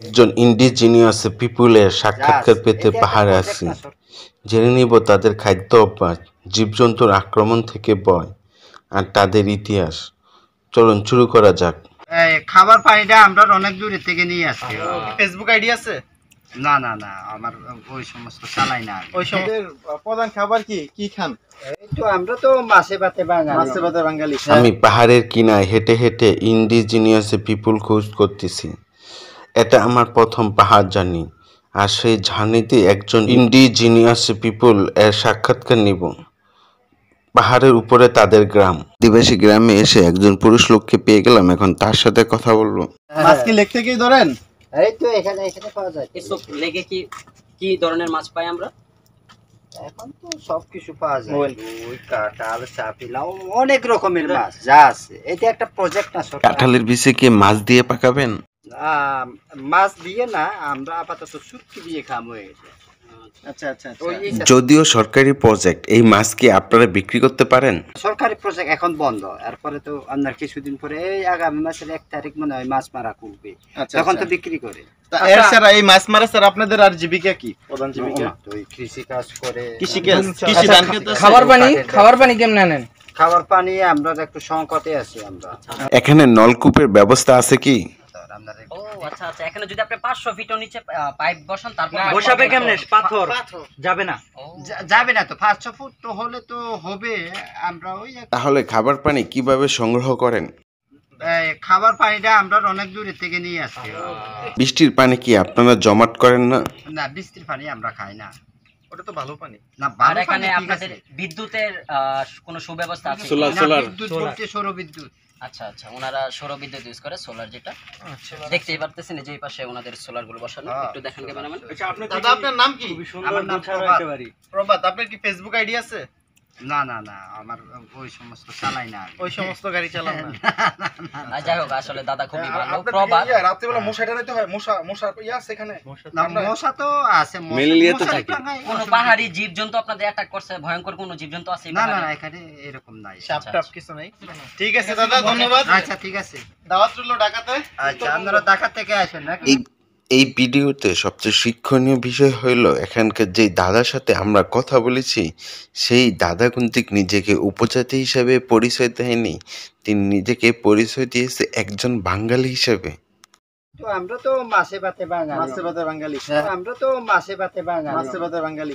একজন ইন্ডিজিনিয়াস পিপুলের সাক্ষাৎকার পেতে পাহাড়ে আসি। জেনে নিব তাদের খাদ্য অভ্যাস, জীবজন্তুর আক্রমণ থেকে ভয় আর তাদের ইতিহাস। চলুন শুরু করা যাক। খাবার পানিটা আমরা অনেক দূরে থেকে নিয়ে আসছি। ফেসবুক আইডি আছে? না না না, আমার ওই সমস্ত চালাই না। ওই সময় প্রধান খাবার কি কি খান? এই তো আমরা তো মাছে ভাতে বাঙালি। আমি পাহাড়ের কিনায় হেঁটে হেঁটে ইন্ডিজিনিয়াস পিপুল খোঁজ করতেছি। এটা আমার প্রথম পাহাড় জার্নি, আর সেই জার্নিতে একজন ইন্ডিজিনিয়াস পিপুল এর সাক্ষাৎকার নিব। পাহাড়ের উপরে তাদের গ্রাম। আদিবাসী গ্রামে এসে একজন পুরুষ লোককে পেয়ে গেলাম, এখন তার সাথে কথা বলবো। মাছ কি লেক থেকেই ধরেন? এই তো এখানে পাওয়া যায়। এসব লেগে কি কি ধরনের মাছ পাই আমরা? এখন তো সবকিছু পাওয়া যায়, রুই, কাঁঠাল, চাপিলাও, অনেক রকমের মাছ যা আছে। এটা একটা প্রজেক্ট না সরকার। কাঁঠালের বিষে কি মাছ দিয়ে পাকাবেন? মাছ দিয়ে না, আমরা আপাতত শুটকি দিয়ে খামো। আচ্ছা আচ্ছা আচ্ছা। যদিও সরকারি প্রজেক্ট, এই মাছ কি আপনারা বিক্রি করতে পারেন? সরকারি প্রজেক্ট এখন বন্ধ, এরপরে তো আপনার কিছুদিন পরে এই আগামী মাসের 1 তারিখ মনে হয় মাছ মারা খুলবে, তখন তো বিক্রি করে। এর ছাড়া এই মাছ মারা ছাড়া আপনাদের আর জীবিকা কি? প্রধান জীবিকা তো এই কৃষি কাজ করে। কৃষি ধান ক্ষেত আছে? খাবার পানি কেমনে আনেন? খাবার পানি আমরা একটু সংকটে আছি আমরা। এখানে নলকূপের ব্যবস্থা আছে কি? ও আচ্ছা আচ্ছা, এখানে যদি আপনি 500 ফিটের নিচে পাইপ বসান তারপর বসাবে কেমনে? পাথর যাবে না? যাবে না তো, 500 ফুট তো হলে তো হবে। আমরা ওই তাহলে খাবার পানি কিভাবে সংগ্রহ করেন? খাবার পানিটা আমরা অনেক দূরে থেকে নিয়ে আসছি। বৃষ্টির পানি কি আপনারা জমাট করেন না? না, বৃষ্টির পানি আমরা খাই না। ওটা তো ভালো পানি না, আর ভালো এখানে পানি ঠিক আপনাদের আছে। বিদ্যুতের কোনো সুব্যবস্থা আছে? না, বিদ্যুৎ বলতে সৌর বিদ্যুৎ। আচ্ছা আচ্ছা, ওনারা সৌর বিদ্যুৎ ইউজ করে, সোলার যেটা দেখতেই পারতেছেন যে এই পাশে ওনাদের সোলার গুলো বসানো। একটু দেখেন ক্যামেরাম্যান। দাদা আপনার নাম কি? আমার নাম প্রভাত। আপনার কি ফেসবুক আইডি আছে? না না না, আমার ওই সমস্ত চালাই না। ওই সমস্ত গাড়ি চালান না? আর যাই হোক, আসলে দাদা খুবই ভালো। প্রবাদ রাত্রিবেলা মশা টানাইতে হয়? মশা আছে এখানে? না, মশা তো আছে, ম্যালেরিয়া তো মশারি থাকে। টাঙাই। কোন পাহাড়ি জীবজন্তু আপনাদের অ্যাটাক করছে? ভয়ঙ্কর কোন জীবজন্তু আছে এই না না পাহাড়ে? না, এখানে এরকম নাই। সাপ টাপ কিছু নাই? ঠিক আছে দাদা, ধন্যবাদ। আচ্ছা ঠিক আছে। দাওয়াত রইল ঢাকাতে। আচ্ছা, আপনারা ঢাকা থেকে আসেন নাকি? এই ভিডিওতে সবচেয়ে শিক্ষণীয় বিষয় হইল, এখানকার যে দাদার সাথে আমরা কথা বলেছি, সেই দাদা কিন্তু নিজেকে উপজাতি হিসাবে পরিচয় দেয়নি, তিনি নিজেকে পরিচয় দিয়েছে একজন বাঙালি হিসেবে। তো আমরা তো মাছে ভাতে বাঙালি। মাছে ভাতে বাঙালি। আমরা তো মাছে ভাতে বাঙালি। মাছে ভাতে বাঙালি।